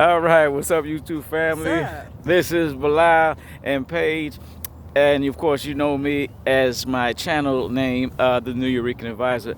All right, what's up, YouTube What's family? up? This is Bilal and Paige, and of course, you know me as my channel name, the New Eureka Advisor.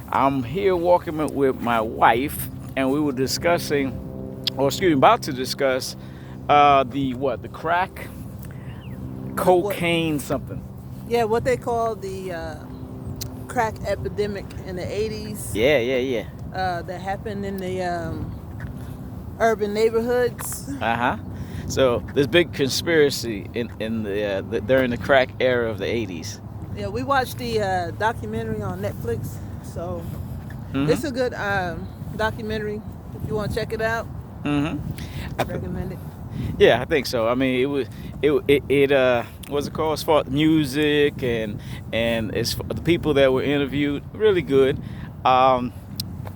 I'm here walking with my wife, and we were discussing, or excuse me, about to discuss the crack, What? cocaine, something. Yeah, what they call the crack epidemic in the '80s Yeah, yeah, yeah. that happened in the urban neighborhoods. Uh-huh. So this big conspiracy in the during the crack era of the 80s. Yeah, we watched the documentary on Netflix, so it's Mm-hmm. a good documentary. If you want to check it out, Mm-hmm. I recommend it. Yeah, I think so. I mean, what's it called? As far as music and as for the people that were interviewed, really good. Um,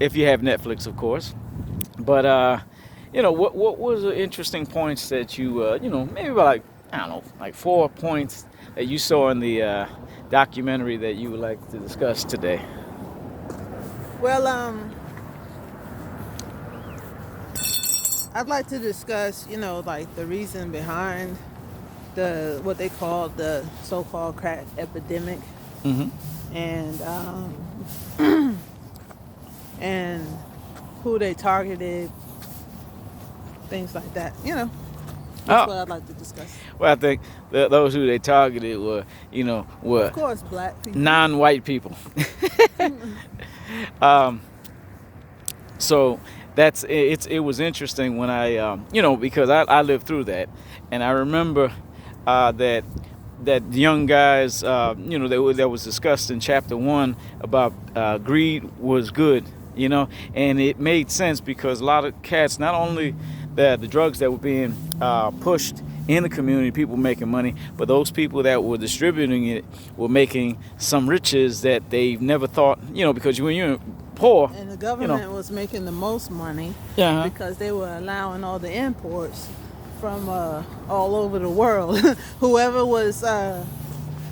if you have Netflix, of course. But what was the interesting points that you maybe about like I don't know, like 4 points that you saw in the documentary that you would like to discuss today? Well, I'd like to discuss, like the reason behind the what they call the so-called crack epidemic, Mm-hmm. and and who they targeted, things like that. That's what Oh, I'd like to discuss. well, I think those who they targeted were, Of were course, black people. non-white people. um, so it was interesting when because I lived through that, and I remember that young guys that was discussed in chapter 1 about greed was good, and it made sense because a lot of cats, not only the drugs that were being pushed in the community, people making money, but those people that were distributing it were making some riches that they never thought, because when you're poor, And the you know government was making the most money yeah. because they were allowing all the imports from all over the world. Whoever was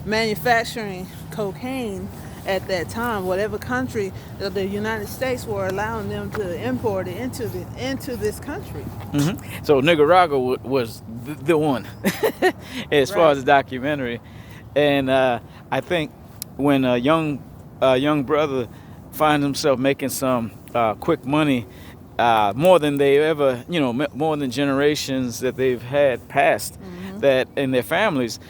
manufacturing cocaine at that time, whatever country, the United States were allowing them to import it into this country. So Nicaragua was the one as far as Right. the documentary, and I think when a young brother finds himself making some quick money, more than they ever, more than generations that they've had past, that in their families,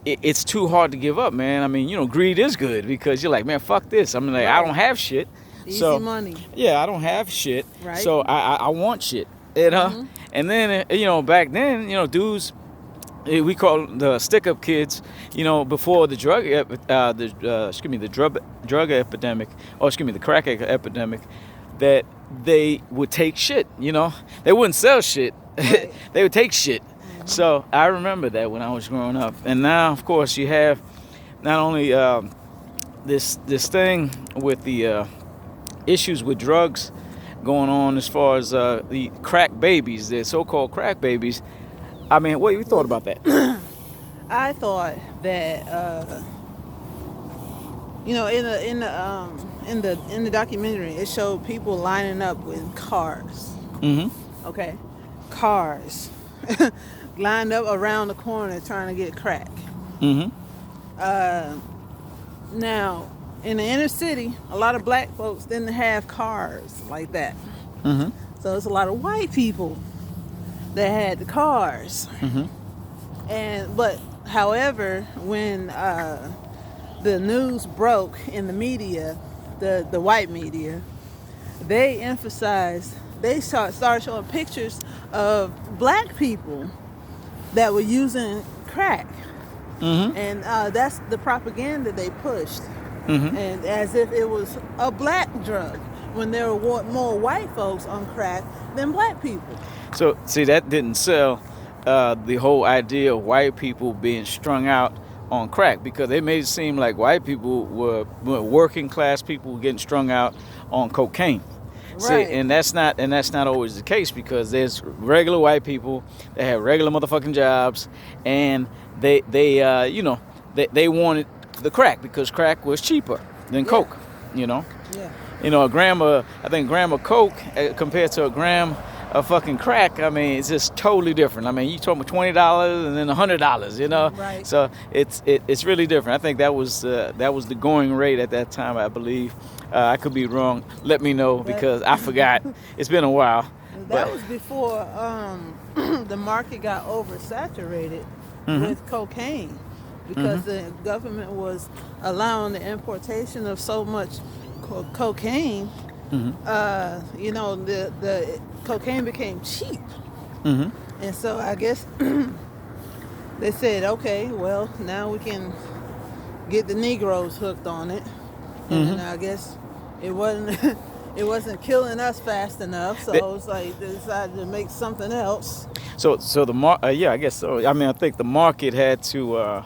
it's too hard to give up, man. I mean, greed is good because you're like, man, fuck this. I mean, like, I don't Right. have shit, Easy so money. yeah, I don't have shit, Right. so I want shit, you know. Mm-hmm. And then back then, dudes, we call them the stick-up kids, before the drug epidemic, or excuse me, the crack epidemic, that they would take shit. They wouldn't sell shit, Right. they would take shit. So I remember that when I was growing up, and now, of course, you have not only this thing with the issues with drugs going on as far as the crack babies, the so-called crack babies. I mean, what you thought about that? I thought that in the documentary it showed people lining up with cars. Mm-hmm. Okay, cars lined up around the corner trying to get crack. Mm-hmm. Now, in the inner city, a lot of black folks didn't have cars like that. Mm-hmm. So it's a lot of white people that had the cars. Mm-hmm. However, when the news broke in the media, the white media, they emphasized, they started showing pictures of black people that were using crack. Mm-hmm. And that's the propaganda they pushed. Mm-hmm. And as if it was a black drug, when there were more white folks on crack than black people. So, see, that didn't sell the whole idea of white people being strung out on crack, because they made it seem like white people were working class people getting strung out on cocaine. See, Right. and that's not always the case, because there's regular white people that have regular motherfucking jobs, and they wanted the crack because crack was cheaper than Yeah. coke. Yeah. A gram of, I think gram of coke compared to a gram of fucking crack, I mean, it's just totally different. I mean, you talking about $20 and then $100, you know. Right. So it's really different. I think that was the going rate at that time, I believe. I could be wrong. Let me know because I forgot. It's been a while. That But was before the market got oversaturated with cocaine, because the government was allowing the importation of so much cocaine. You know, the cocaine became cheap, and so I guess they said, okay, well, now we can get the Negroes hooked on it, and I guess it wasn't it wasn't killing us fast enough, so it was like they decided to make something else. so yeah, I guess so. I mean, I think the market had to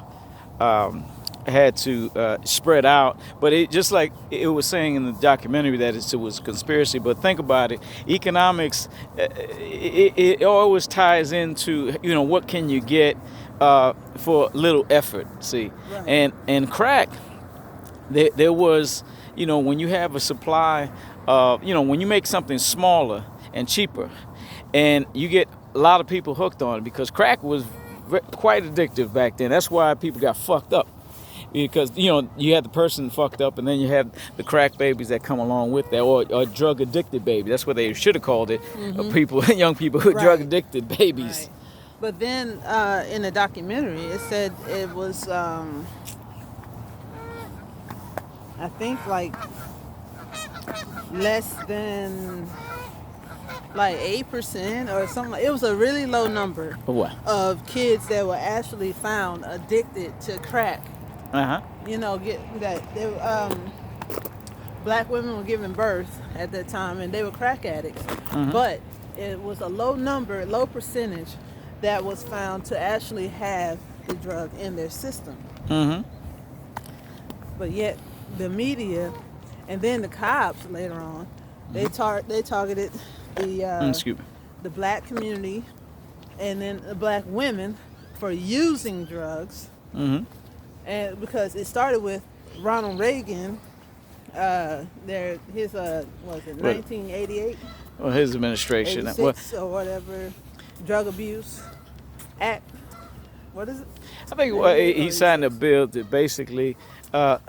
spread out, but it just like it was saying in the documentary that it was a conspiracy. But think about it, economics, it always ties into, you know, what can you get for little effort. See, Right. and crack, there was, you know, when you have a supply of, you know, when you make something smaller and cheaper, and you get a lot of people hooked on it, because crack was quite addictive back then. That's why people got fucked up, because, you know, you had the person fucked up, and then you had the crack babies that come along with that, or drug addicted baby. That's what they should have called it. People, young people who drug addicted babies. Right. But then in the documentary, it said it was, I think, like less than like 8% or something. It was a really low number What? of kids that were actually found addicted to crack. Uh-huh. You know, black women were giving birth at that time, and they were crack addicts. But it was a low percentage that was found to actually have the drug in their system. But yet the media and then the cops later on, they targeted Excuse me. the black community and then the black women for using drugs. And because it started with Ronald Reagan, his what was it, 1988, Well, his administration. Well, 86 or whatever, drug abuse act. What is it? I think he signed a bill that basically to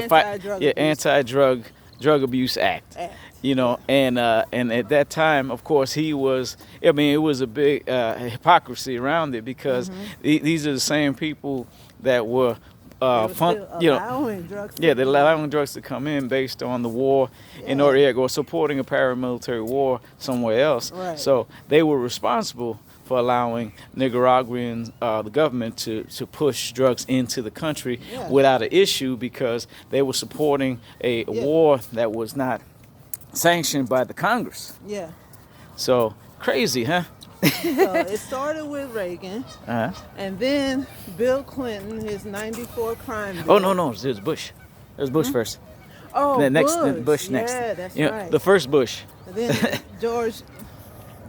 fight, Anti-Drug yeah, Abuse Drug Abuse Act. You know, and at that time, of course, he was. I mean, it was a big hypocrisy around it, because these are the same people that were allowing drugs. Yeah, they're allowing drugs to come in based on the war in order, or supporting a paramilitary war somewhere else. Right. So they were responsible for allowing Nicaraguans, the government, to push drugs into the country without an issue, because they were supporting a war that was not sanctioned by the Congress. Yeah. So crazy, huh? So it started with Reagan, and then Bill Clinton, his '94 crime bill. Oh no, it was Bush. It was Bush first. Oh, The next Bush. Bush next. Yeah, that's You know, right. the first Bush. And then George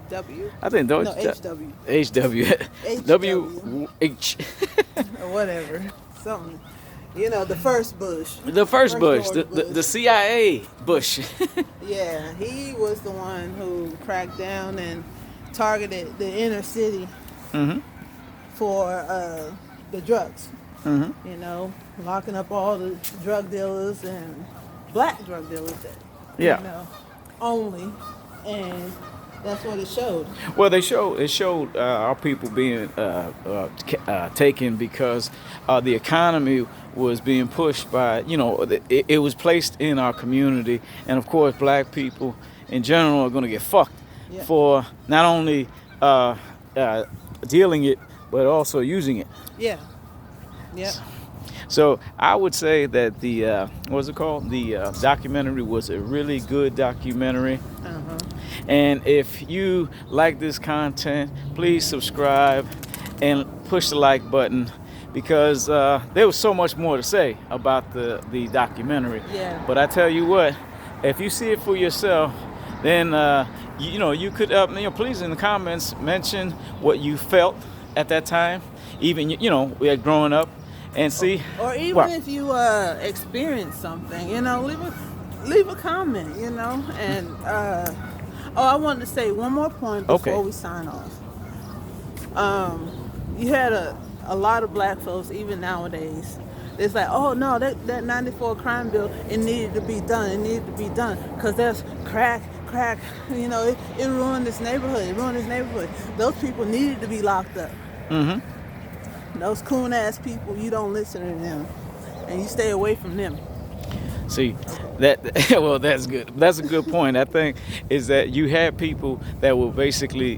W. I think George. No, HW. HW. WH. Or whatever. Something. You know, the first Bush. The first Bush, George the CIA Bush. Yeah, he was the one who cracked down and targeted the inner city for the drugs. You know, locking up all the drug dealers and black drug dealers. You know, only, and that's what it showed. Well, it showed our people being taken, because the economy was being pushed by, you know, it was placed in our community, and of course, black people in general are going to get fucked for not only dealing it, but also using it. Yeah. Yeah. So I would say that the what's it called? The documentary was a really good documentary. And if you like this content, please subscribe and push the like button, because there was so much more to say about the documentary. Yeah. But I tell you what, if you see it for yourself, then you could please in the comments mention what you felt at that time, even we had growing up, and see. Or even if you experienced something, leave a comment, and Oh, I wanted to say one more point Okay. before we sign off. You had a lot of black folks, even nowadays. It's like, oh no, that 94 crime bill, it needed to be done. It needed to be done because there's crack. It ruined this neighborhood. It ruined this neighborhood. Those people needed to be locked up. Mm-hmm. Those coon ass people, you don't listen to them, and you stay away from them. See, that well, that's good. That's a good point. I think is that you had people that were basically,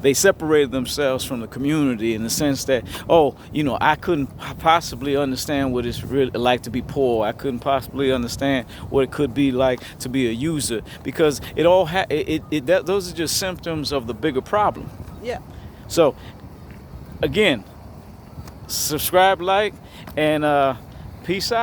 they separated themselves from the community in the sense that, oh, I couldn't possibly understand what it's really like to be poor. I couldn't possibly understand what it could be like to be a user because it all those are just symptoms of the bigger problem. Yeah. So, again, subscribe, like, and peace out.